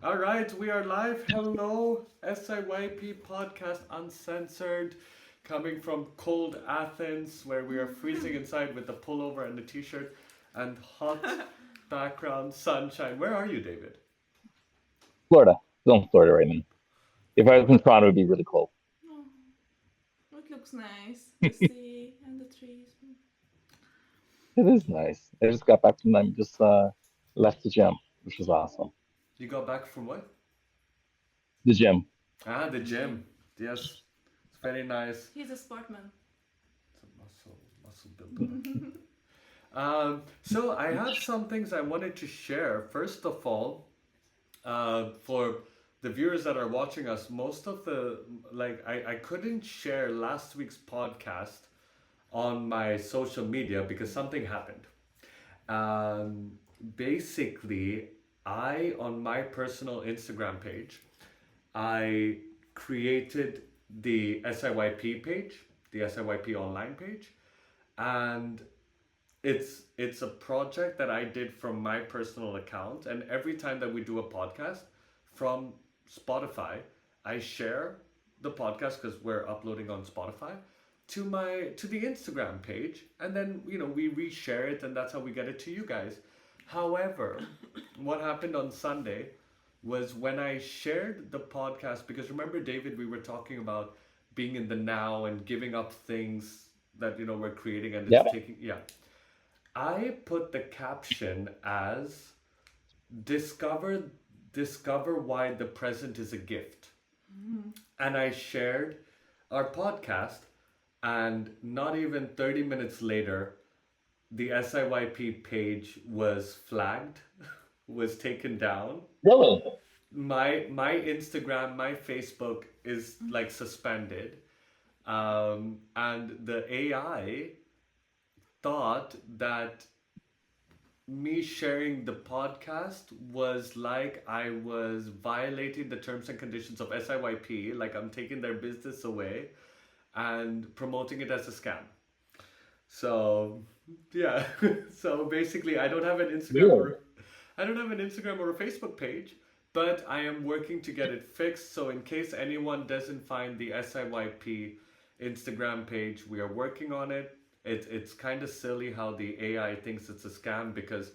All right, we are live. Hello, SIYP Podcast Uncensored, coming from cold Athens, where we are freezing inside with a pullover and a t shirt and hot background sunshine. Where are you, David? Florida. Still in Florida right now. If I was in Toronto, it'd be really cold. Oh, it looks nice. The sea and the trees. It is nice. I just got back from them. Just left the gym, which was awesome. You got back from what? The gym. Ah, the Mm. gym. Yes, it's very nice. He's a sportman. It's a muscle builder. So I have some things I wanted to share. First of all, for the viewers that are watching us, most of the I couldn't share last week's podcast on my social media because something happened. Um, Basically, I on my personal Instagram page, I created the SIYP page, the SIYP online page, and it's a project that I did from my personal account, and every time that we do a podcast from Spotify, I share the podcast because we're uploading on Spotify to the Instagram page, and then we reshare it, and that's how we get it to you guys. However, what happened on Sunday was when I shared the podcast, because remember, David, we were talking about being in the now and giving up things that we're creating, and it's Yeah. taking, yeah. I put the caption as discover discover why the present is a gift. And I shared our podcast, and not even 30 minutes later the SIYP page was flagged, was taken down. Really? My Instagram, my Facebook is like suspended. And the AI thought that me sharing the podcast was like I was violating the terms and conditions of SIYP, like I'm taking their business away and promoting it as a scam. So, yeah. So basically, Weird. I don't have an Instagram or a Facebook page, but I am working to get it fixed. So in case anyone doesn't find the SIYP Instagram page, we are working on it. It's kind of silly how the AI thinks it's a scam because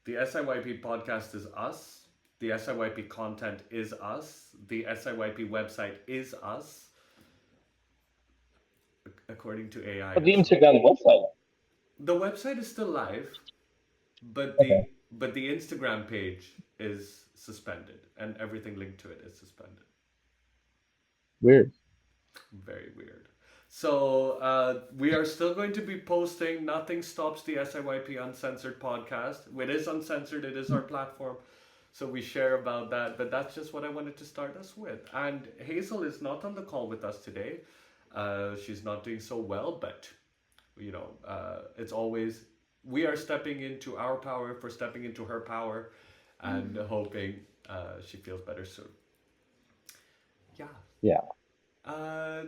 the SIYP podcast is us. The SIYP content is us. The SIYP website is us, according to AI But they and even so. took down the website. The website is still live, but Okay. the Instagram page is suspended and everything linked to it is suspended. Weird. Very weird. So we are still going to be posting. Nothing stops the SIYP Uncensored podcast. It is uncensored. It is our platform. So we share about that. But that's just what I wanted to start us with. And Hazel is not on the call with us today. She's not doing so well, but it's always we are stepping into our power for stepping into her power, and hoping she feels better soon. Yeah. Yeah.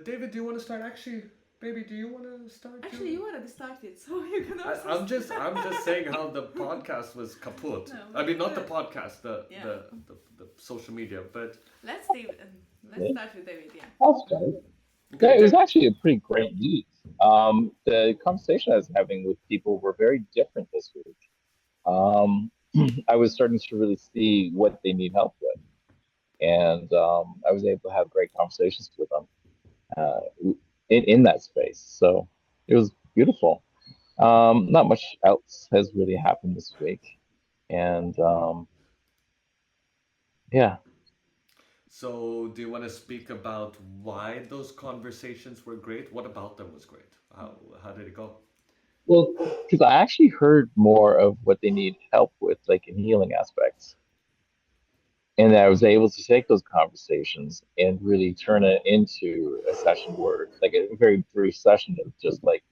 David, do you want to start? Actually, baby, do you want to start Actually, too? you already started, so you can also. I'm just saying how the podcast was kaput. No, I mean, not the good. podcast, Yeah. the social media, but Let's Yeah. start with David. Yeah. That's good. Yeah, okay, it was David. actually a pretty great week. The conversation I was having with people were very different this week. Um, I was starting to really see what they need help with, and I was able to have great conversations with them uh, in that space. So it was beautiful. Not much else has really happened this week, and yeah. So, do you want to speak about why those conversations were great? What about them was great? How did it go? Well, because I actually heard more of what they need help with, like in healing aspects, and I was able to take those conversations and really turn it into a session where, like a very brief session of just like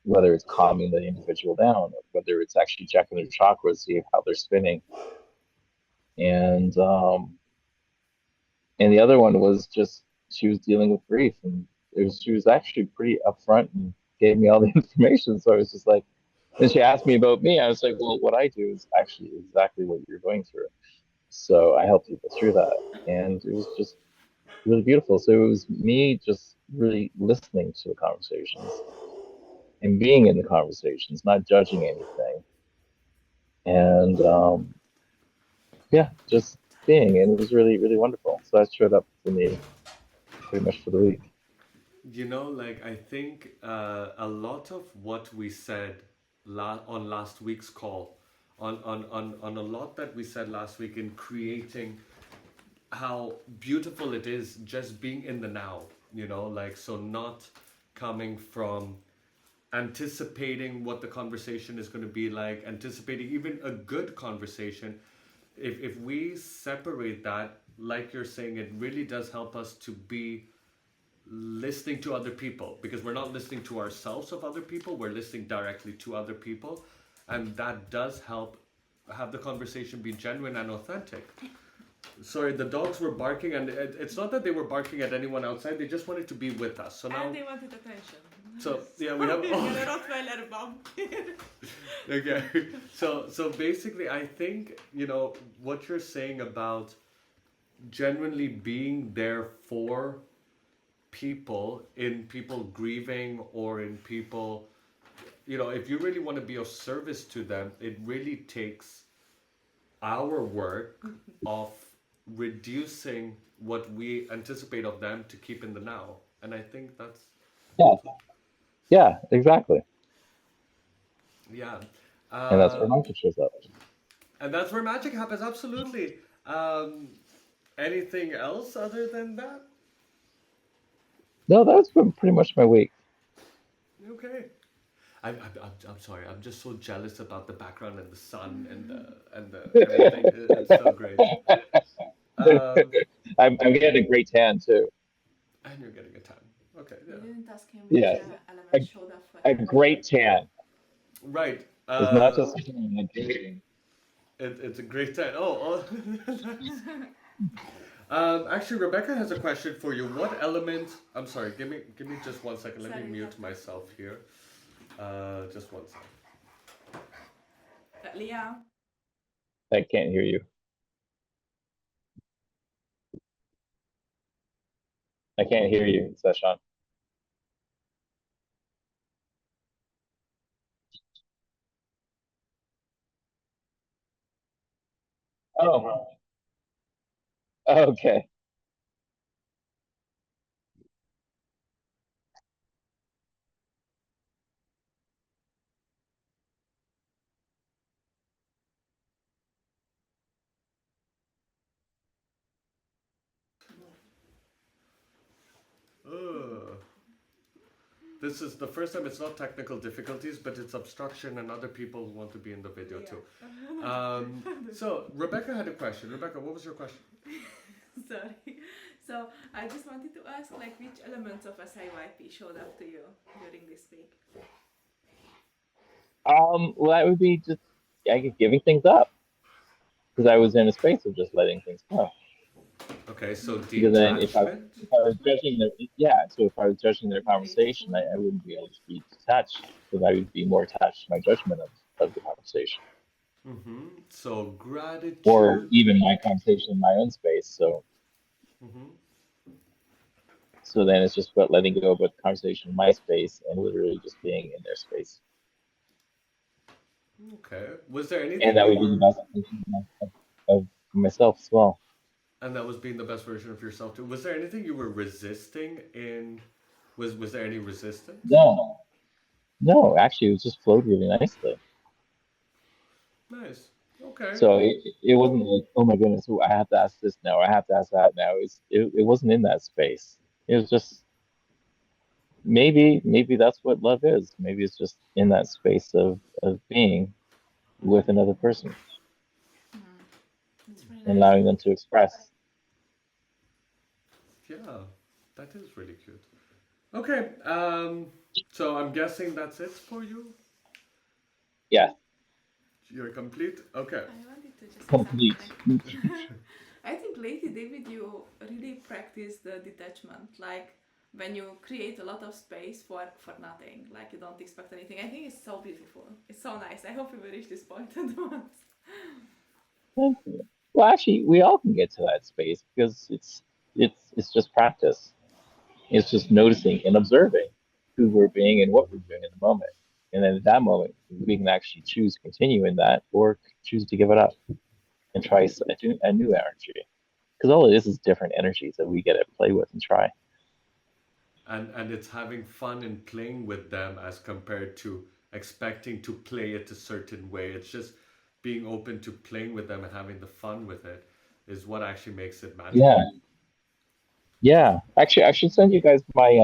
whether it's calming the individual down, or whether it's actually checking their chakras, see how they're spinning, and and the other one was just she was dealing with grief, and she was actually pretty upfront and gave me all the information. So I was just like, and she asked me about me. I was like, well, what I do is actually exactly what you're going through. So I helped people through that, and it was just really beautiful. So it was me just really listening to the conversations and being in the conversations, not judging anything, and yeah, just being, and it was really, really wonderful. So that showed up for me pretty much for the week. Like I think a lot of what we said on last week's call, on a lot that we said last week in creating how beautiful it is just being in the now, like so not coming from anticipating what the conversation is going to be like, anticipating even a good conversation. If we separate that, like you're saying, it really does help us to be listening to other people, because we're not listening to ourselves of other people, we're listening directly to other people, and that does help have the conversation be genuine and authentic. Sorry, the dogs were barking, and it's not that they were barking at anyone outside, they just wanted to be with us. So now, And they wanted attention. so yeah, we have A Rottweiler bump. okay. So basically, I think what you're saying about genuinely being there for people, in people grieving, or in people, if you really want to be of service to them, it really takes our work of reducing what we anticipate of them to keep in the now. And I think that's, Yeah, yeah, exactly. yeah. And that's where Uh, magic shows up. and that's where magic happens, absolutely. Um, Anything else other than that? No, that's been pretty much my week. Okay. I'm sorry. I'm just so jealous about the background and the sun and the everything. It's so great. Um, I'm getting a great tan too. and you're getting a tan. Okay, You yeah. didn't ask him which Yes, element a, showed up for a him. great tan. Right. It's not just a tan, like dating. It's a great tan. Oh, nice. Actually, Rebecca has a question for you. What element? I'm sorry. Give me just 1 second. Let me Sorry, mute Doctor. myself here. Just 1 second. Leah, I can't hear you. I can't hear you, Seshan. Oh, okay. Ugh. This is the first time it's not technical difficulties, but it's obstruction and other people who want to be in the video too. So Rebecca had a question. Rebecca, what was your question? sorry. So I just wanted to ask, like, which elements of SIYP showed up to you during this week? Well, that would be just giving things up because I was in a space of just letting things go. Okay, so Because then detachment. if I was judging their so if I was judging their conversation, I wouldn't be able to be detached because I would be more attached to my judgment of the conversation So or gratitude. even my conversation in my own space. So then it's just about letting go about the conversation in my space and literally just being in their space. Okay. Was there And anything that you would be the were, best version of myself as well. and that was being the best version of yourself too. Was there anything you were resisting in? Was there any resistance? No, no, actually, it was just flowed really nicely. Nice. Okay. So it wasn't like, oh my goodness, oh, I have to ask this now, I have to ask that now. It wasn't in that space. It was just maybe that's what love is. Maybe it's just in that space of being with another person It's really and nice. allowing them to express. Yeah, that is really cute. Okay. So I'm guessing that's it for you. Yeah, You're complete. Okay. I wanted to just say something complete. like I think lately, David, you really practice the detachment. Like when you create a lot of space for nothing, like you don't expect anything. I think it's so beautiful. It's so nice. I hope we will reach this point at once. Thank you. Well, actually, we all can get to that space because it's just practice. It's just noticing and observing who we're being and what we're doing in the moment. And then at that moment, we can actually choose to continue in that or choose to give it up and try a new energy. Because all it is different energies that we get to play with and try. And it's having fun and playing with them as compared to expecting to play it a certain way. It's just being open to playing with them and having the fun with it is what actually makes it Yeah, magical. yeah. Actually, I should send you guys my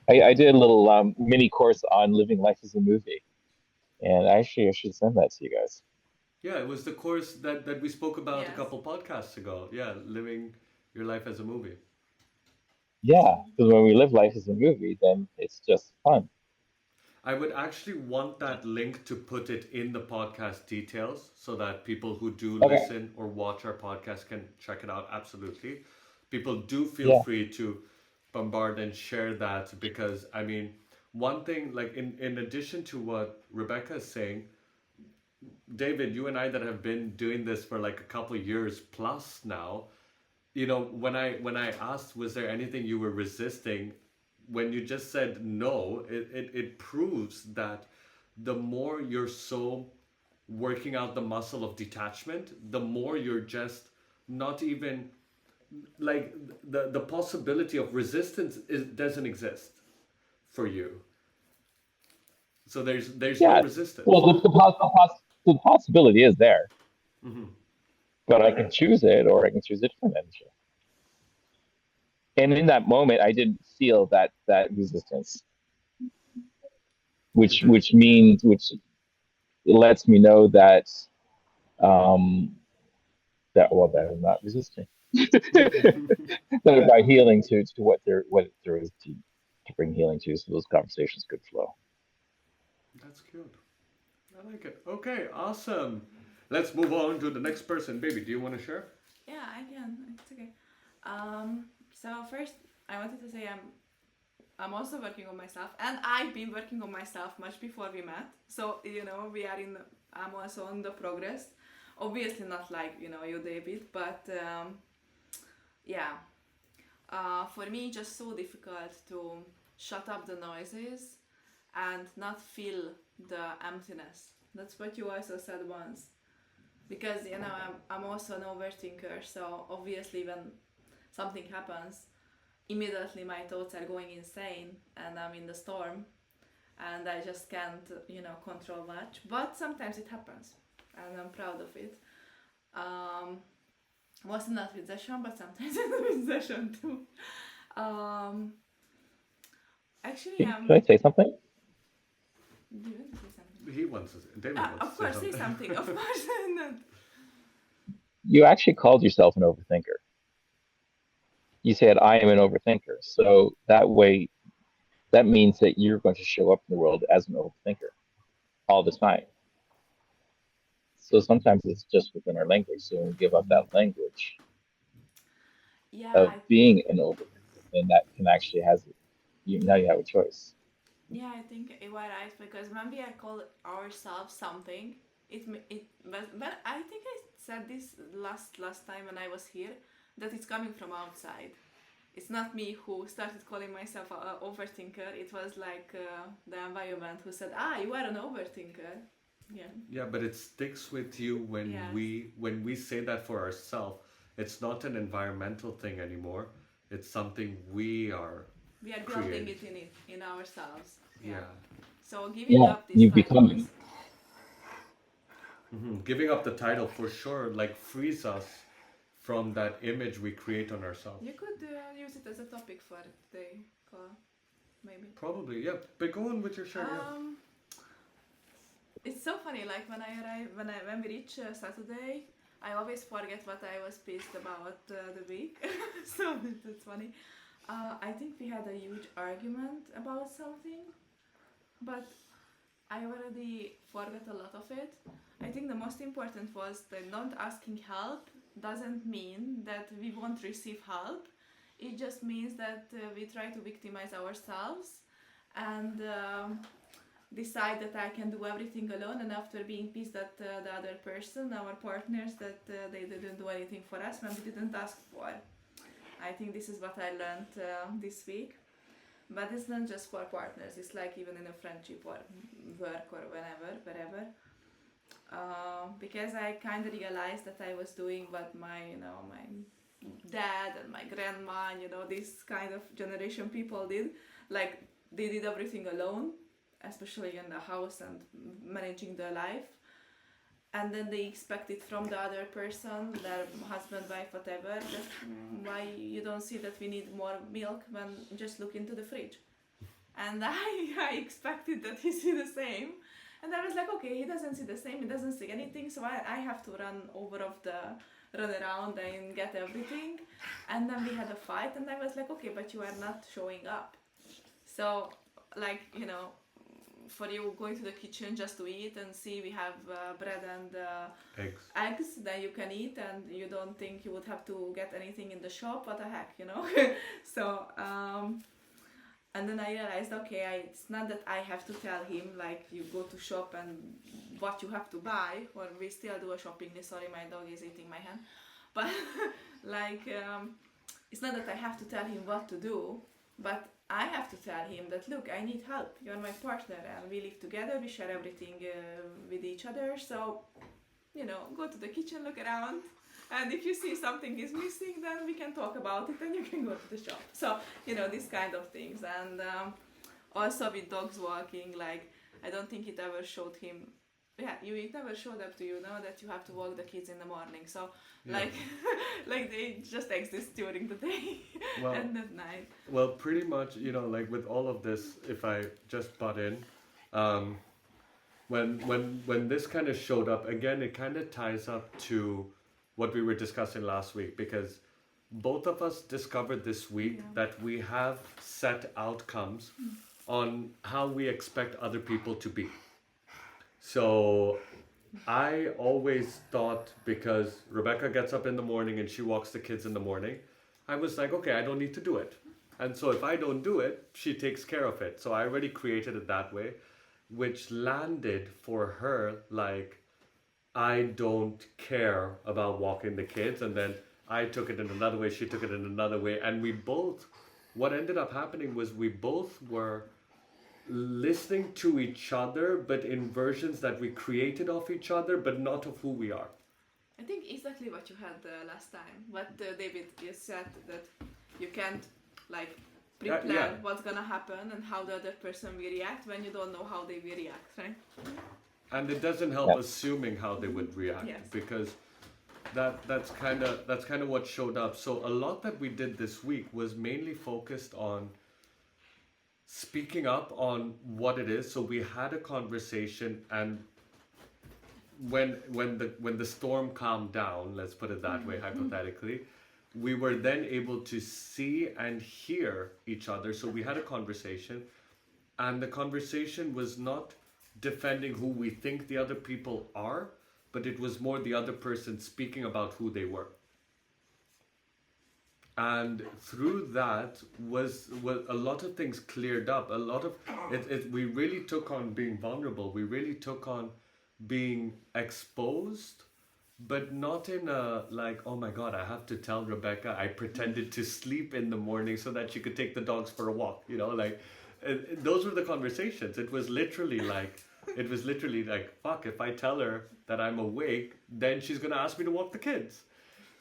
I did a little mini course on living life as a movie, and actually I should send that to you guys. Yeah, it was the course that we spoke about a Yes, couple podcasts ago. Yeah, living your life as a movie. Yeah, because when we live life as a movie, then it's just fun. I would actually want that link to put it in the podcast details so that people who do Okay. listen or watch our podcast can check it out. Absolutely. People do feel Yeah. free to bombard and share that because, I mean, one thing, like in addition to what Rebecca is saying, David, you and I that have been doing this for like a couple of years plus now, when I asked was there anything you were resisting, when you just said no, it proves that the more you're so working out the muscle of detachment, the more you're just not even like the possibility of resistance doesn't exist for you. So there's no Yeah. resistance. Well, the possibility is there, but I can choose it or I can choose a different energy. And in that moment, I didn't feel that resistance, It did. which lets me know that um that I'm not resisting. That by healing to what there is to bring healing to, so those conversations could flow. That's cute. I like it. Okay, awesome. Let's move on to the next person. Baby, do you want to share? yeah, I can. It's okay. So first, I wanted to say I'm also working on myself, and I've been working on myself much before we met. So we are in. I'm also on the progress. Obviously, not like you, David, but yeah. For me, just so difficult to shut up the noises and not feel the emptiness. That's what you also said once. Because I'm also an overthinker, so obviously when something happens, immediately my thoughts are going insane and I'm in the storm and I just can't control much. But sometimes it happens and I'm proud of it. Um, Mostly not with Zeshan, but sometimes with Zeshan too. Um, Actually, Should I say something? do you want to say something? He wants to say, David wants Of to say course, say something. something. Of course, not. You actually called yourself an overthinker. You said I am an overthinker, so that way that means that you're going to show up in the world as an overthinker all the time. So sometimes it's just within our language. So when we give up that language Yeah, of being an overthinker, then that can actually has you now you have a choice. yeah, I think you are right because when we call ourselves something, but I think I said this last time when I was here that it's coming from outside. It's not me who started calling myself a overthinker. It was like the environment who said, "Ah, you are an overthinker." Yeah. Yeah, but it sticks with you Yes. when we say that for ourselves. It's not an environmental thing anymore. It's something we are We are building creating. it in ourselves. Yeah. Yeah. So giving Yeah, up these you become. titles, Giving up the title for sure like frees us from that image we create on ourselves. you could use it as a topic for today call, maybe. Probably, yeah. But go on with your share, yeah. It's so funny. Like when I arrive, when we reach Saturday, I always forget what I was pissed about the week. So that's funny. I think we had a huge argument about something, but I already forgot a lot of it. I think the most important was that not asking help doesn't mean that we won't receive help. It just means that we try to victimize ourselves and decide that I can do everything alone, and after being pissed at the other person, our partners, that they didn't do anything for us when we didn't ask for. I think this is what I learned this week. But it's not just for partners, it's like even in a friendship or work or wherever. Because I kind of realized that I was doing what my dad and my grandma, this kind of generation people did. Like, they did everything alone, especially in the house and managing their life. And then they expect it from the other person, their husband, wife, whatever. Just why you don't see that we need more milk when just look into the fridge? And I expected that he see the same. And I was like, okay, he doesn't see the same, he doesn't see anything, so I have to run around and get everything. And then we had a fight, and I was like, okay, but you are not showing up. So, like, for you going to the kitchen just to eat and see we have bread and eggs that you can eat, and you don't think you would have to get anything in the shop, what the heck, So, and then I realized, okay, it's not that I have to tell him, like, you go to shop and what you have to buy, or we still do a shopping list. Sorry, my dog is eating my hand. But, like, it's not that I have to tell him what to do, but I have to tell him that, look, I need help. You're my partner and we live together, we share everything with each other. So, go to the kitchen, look around. And if you see something is missing, then we can talk about it and you can go to the shop. So, these kind of things. And also with dogs walking, like, I don't think it ever showed him. Yeah, it never showed up to you, that you have to walk the kids in the morning. So, like, like they just exist during the day and at night. Well, pretty much, like with all of this, if I just butt in, when this kind of showed up, again, it kind of ties up to what we were discussing last week, because both of us discovered this week that we have set outcomes on how we expect other people to be. So I always thought, because Rebecca gets up in the morning and she walks the kids in the morning, I was like, okay, I don't need to do it. And so if I don't do it, she takes care of it. So I already created it that way, which landed for her like, I don't care about walking the kids. And then I took it in another way, she took it in another way. And what ended up happening was we both were listening to each other, but in versions that we created of each other, but not of who we are. I think exactly what you had last time. What David you said, that you can't like pre-plan what's gonna happen and how the other person will react when you don't know how they will react, right? And it doesn't help assuming how they would react, because that's kind of what showed up. So a lot that we did this week was mainly focused on speaking up on what it is. So we had a conversation, and when the storm calmed down, let's put it that way, hypothetically, we were then able to see and hear each other. So we had a conversation, and the conversation was not defending who we think the other people are, but it was more the other person speaking about who they were. And through that was a lot of things cleared up. A lot of we really took on being vulnerable. We really took on being exposed, but not in a like, oh my God, I have to tell Rebecca I pretended to sleep in the morning so that she could take the dogs for a walk. Those were the conversations. It was literally like, fuck, if I tell her that I'm awake, then she's gonna ask me to walk the kids.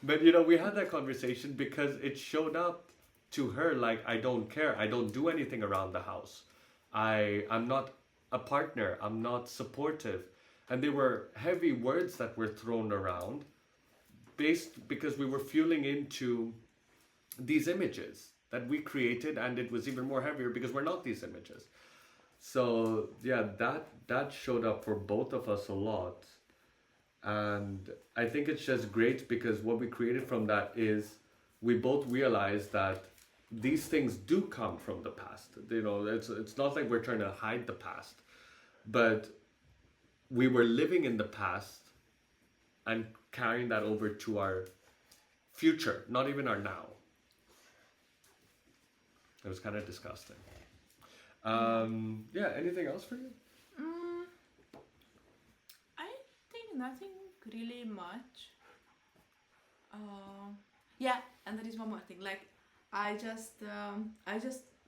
But we had that conversation because it showed up to her like, I don't care. I don't do anything around the house. I'm not a partner. I'm not supportive. And they were heavy words that were thrown around because we were fueling into these images that we created, and it was even more heavier because we're not these images. So yeah, that showed up for both of us a lot. And I think it's just great because what we created from that is we both realized that these things do come from the past. It's not like we're trying to hide the past, but we were living in the past and carrying that over to our future, not even our now. It was kind of disgusting. Anything else for you? nothing really much. Uh, yeah, and there is one more thing. Like, I just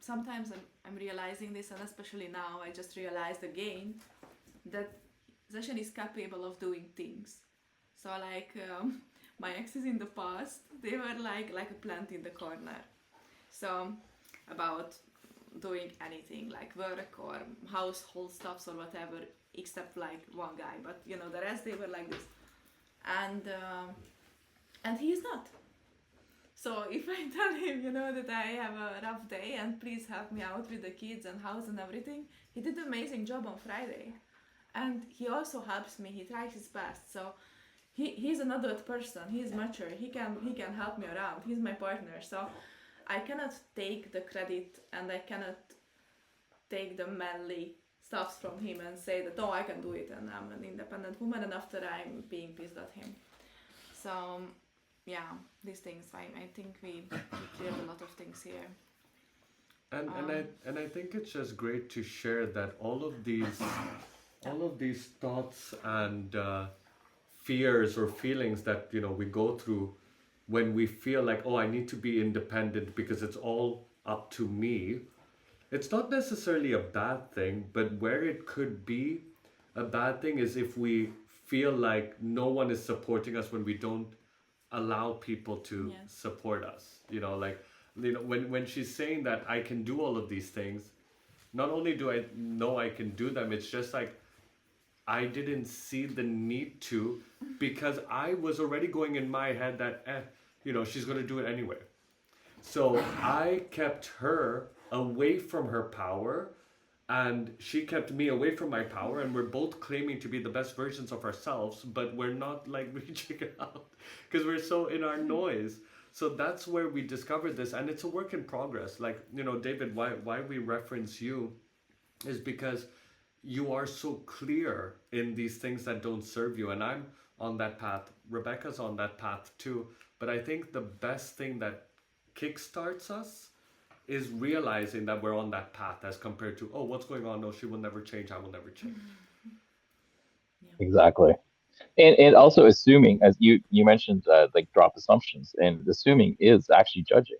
sometimes I'm realizing this, and especially now, I just realized again that Zashan is capable of doing things. So like my exes in the past, they were like a plant in the corner. So about doing anything like work or household stuffs or whatever, except like one guy. But you know the rest they were like this, and he is not. So if I tell him, you know, that I have a rough day and please help me out with the kids and house and everything, he did an amazing job on Friday. And he also helps me, he tries his best. So he's an adult person, he's mature, he can help me around, he's my partner. So I cannot take the credit and I cannot take the manly stuff from him and say that, oh, I can do it and I'm an independent woman, and after I'm being pissed at him. So yeah, these things, I think we cleared a lot of things here. And I think it's just great to share that all of these thoughts and fears or feelings that we go through when we feel like, oh, I need to be independent because it's all up to me. It's not necessarily a bad thing, but where it could be a bad thing is if we feel like no one is supporting us when we don't allow people to Yes. support us. Like when she's saying that I can do all of these things, not only do I know I can do them, it's just like I didn't see the need to, because I was already going in my head that she's going to do it anyway. So I kept her away from her power, and she kept me away from my power, and we're both claiming to be the best versions of ourselves, but we're not like reaching out because we're so in our noise. So that's where we discovered this, and it's a work in progress. Like, David, why we reference you is because you are so clear in these things that don't serve you, and I'm on that path. Rebecca's on that path too. But I think the best thing that kickstarts us is realizing that we're on that path, as compared to, oh, what's going on? No, she will never change. I will never change. Exactly. And also assuming, as you mentioned, like drop assumptions, and assuming is actually judging.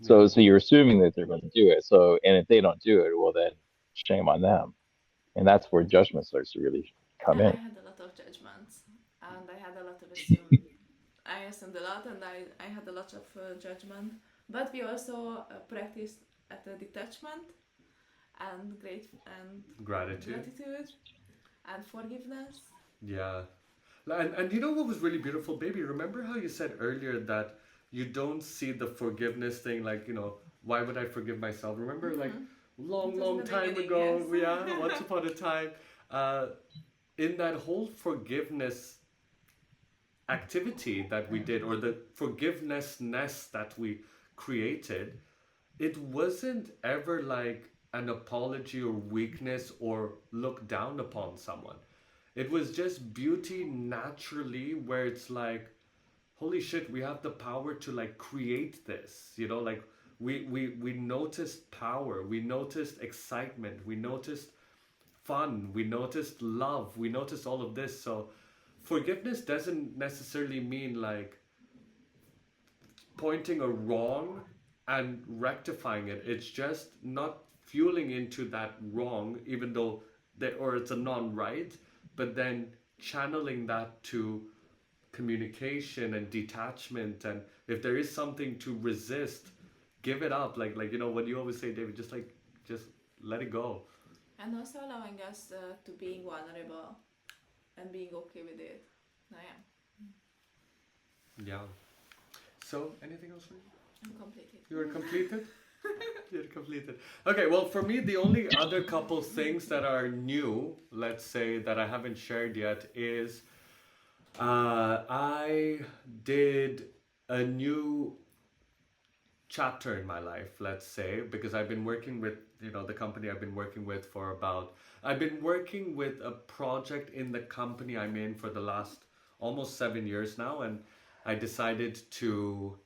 So you're assuming that they're going to do it. So, and if they don't do it, well then shame on them. And that's where judgment starts to really come Yeah, I in. had a lot of judgments and I had a lot of assumed. I assumed a lot and I had a lot of judgment. But we also practiced at the detachment and Gratitude. And forgiveness. Yeah. And you know what was really beautiful, baby? Remember how you said earlier that you don't see the forgiveness thing like, why would I forgive myself? Remember, like, It was long the time beginning, ago, yes. yeah, once upon a time, uh, in that whole forgiveness activity that we did, or the forgiveness nest that we created, it wasn't ever like an apology or weakness or look down upon someone. It was just beauty naturally, where it's like, holy shit, we have the power to like create this, like we noticed power, we noticed excitement, we noticed fun, we noticed love, we noticed all of this. So forgiveness doesn't necessarily mean like pointing a wrong and rectifying it. It's just not fueling into that wrong, even though or it's a non-right, but then channeling that to communication and detachment. And if there is something to resist, give it up. Like what you always say, David, just let it go. And also allowing us to being vulnerable and being okay with it. I am. Yeah. So, anything else for you? I'm completed. You are completed? You're completed. Okay, well, for me, the only other couple things that are new, let's say, that I haven't shared yet is I did a new chapter in my life, let's say, because I've been working with, the company I've been working with for I've been working with a project in the company I'm in for the last almost 7 years now, and I decided to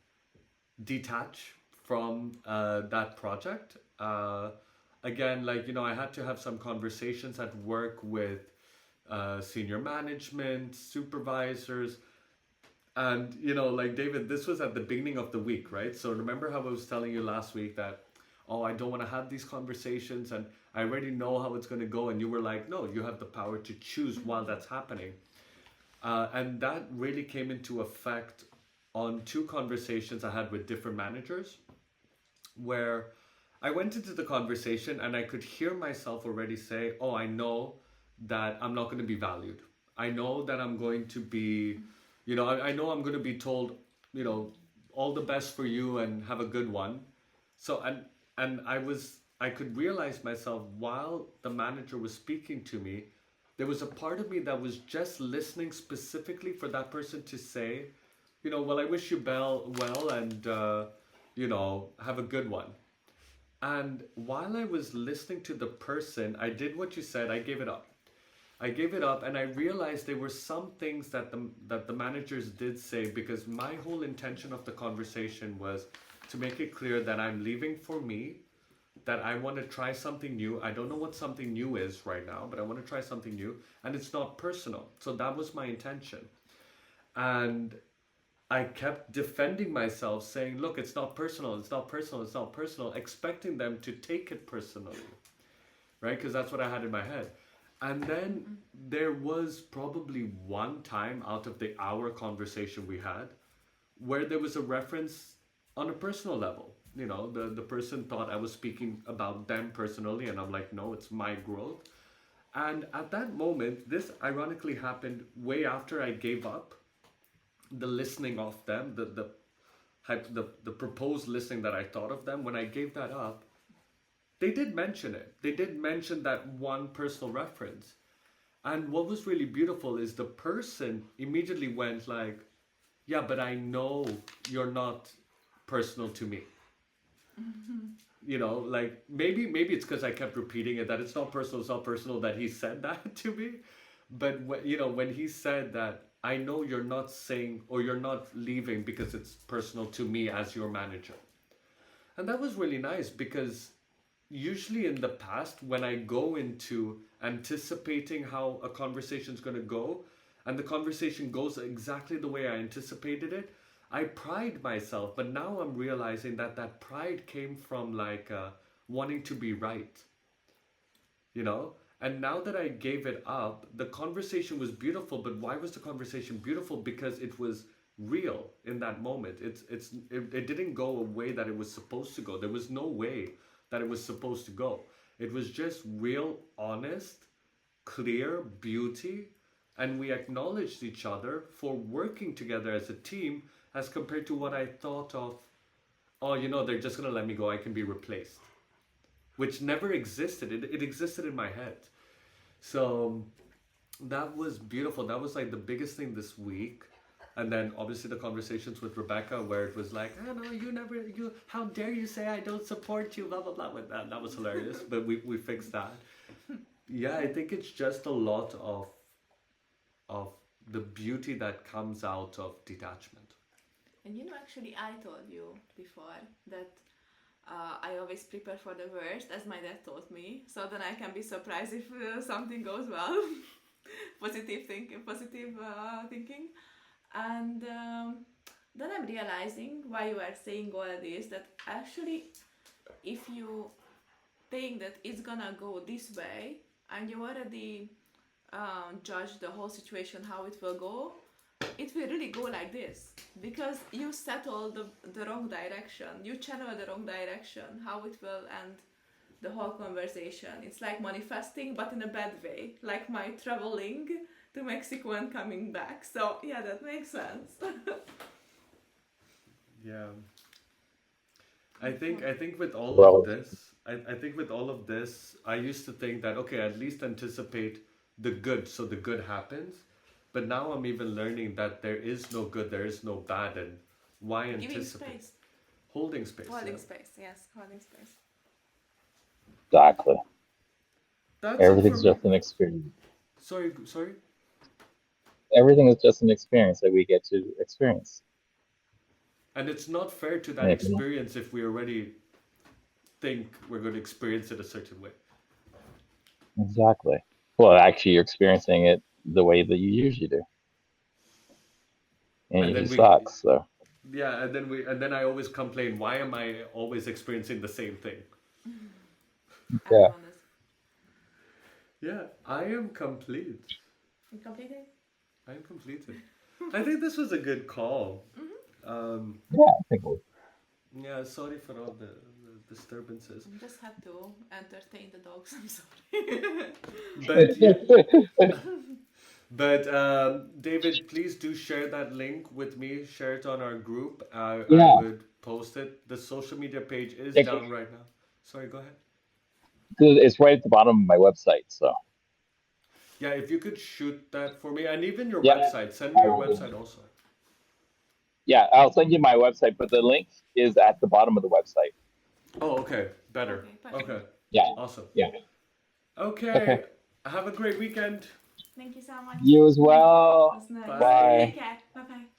detach from that project. Again, like, I had to have some conversations at work with senior management, supervisors. And, like David, this was at the beginning of the week, right? So remember how I was telling you last week that, oh, I don't want to have these conversations and I already know how it's going to go. And you were like, no, you have the power to choose while that's happening. And that really came into effect on two conversations I had with different managers, where I went into the conversation and I could hear myself already say, oh, I know that I'm not going to be valued. I know that I'm going to be, I know I'm going to be told, all the best for you and have a good one. So, and I could realize myself while the manager was speaking to me, there was a part of me that was just listening specifically for that person to say, well, I wish you well and, have a good one. And while I was listening to the person, I did what you said. I gave it up. I gave it up, and I realized there were some things that the managers did say, because my whole intention of the conversation was to make it clear that I'm leaving for me, that I want to try something new. I don't know what something new is right now, but I want to try something new, and it's not personal. So that was my intention. And I kept defending myself, saying, look, it's not personal, it's not personal, it's not personal, expecting them to take it personally, right? Because that's what I had in my head. And then there was probably one time out of the hour conversation we had where there was a reference on a personal level. The person thought I was speaking about them personally, and I'm like, no, it's my growth. And at that moment, this ironically happened way after I gave up the listening of them, the proposed listening that I thought of them. When I gave that up, they did mention it. They did mention that one personal reference. And what was really beautiful is the person immediately went like, yeah, but I know you're not personal to me. Like maybe it's because I kept repeating it, that it's not personal, that he said that to me. But when he said that, I know you're not saying, or you're not leaving because it's personal to me as your manager. And that was really nice, because usually in the past, when I go into anticipating how a conversation is going to go, and the conversation goes exactly the way I anticipated it, I pride myself. But now I'm realizing that pride came from like wanting to be right, And now that I gave it up, the conversation was beautiful. But why was the conversation beautiful? Because it was real in that moment. It didn't go a way that it was supposed to go. There was no way that it was supposed to go. It was just real, honest, clear beauty. And we acknowledged each other for working together as a team, as compared to what I thought of, oh, they're just going to let me go. I can be replaced. Which never existed. It existed in my head. So that was beautiful. That was like the biggest thing this week. And then obviously the conversations with Rebecca, where it was like, oh no, how dare you say I don't support you, blah, blah, blah, with that. That was hilarious, but we fixed that. Yeah, I think it's just a lot of the beauty that comes out of detachment. And actually, I told you before that I always prepare for the worst, as my dad taught me, so then I can be surprised if something goes well. Positive thinking. And then I'm realizing, why you are saying all this, that actually, if you think that it's gonna go this way, and you already judge the whole situation, how it will go, it will really go like this, because you settle the wrong direction, you channel the wrong direction, how it will end the whole conversation. It's like manifesting, but in a bad way, like my traveling to Mexico and coming back. So yeah, that makes sense. Yeah. I think with all of this, I think with all of this, I used to think that, okay, at least anticipate the good, so the good happens. But now I'm even learning that there is no good, there is no bad, and why Giving anticipate? space. Holding space. Holding Yeah. space, yes, holding space. Exactly. That's it for Everything's me. just an experience. Sorry. Everything is just an experience that we get to experience. And it's not fair to that And if you experience if we already think we're going to experience it a certain way. exactly. Well, actually, you're experiencing it the way that you usually do, and it And then usually we, sucks. So yeah, and then I always complain, why am I always experiencing the same thing? yeah, Everyone is. Yeah, I am complete. You completed? I am completed. I think this was a good call. yeah, I think Yeah, sorry for all the disturbances. I just had to entertain the dogs. I'm sorry. But yeah, but David, please do share that link with me. Share it on our group. I yeah. would post it. The social media page is Thank you. down right now. Sorry, go ahead. It's right at the bottom of my website. So Yeah, if you could shoot that for me, and even your yeah, website. Send me I your will. website also. Yeah, I'll send you my website, but the link is at the bottom of the website. Oh, okay, better. Okay, perfect. Okay, Yeah, awesome. yeah. Okay, Okay. have a great weekend. Thank you so much. You as It well. was nice. Bye. Bye. Take care. Bye bye.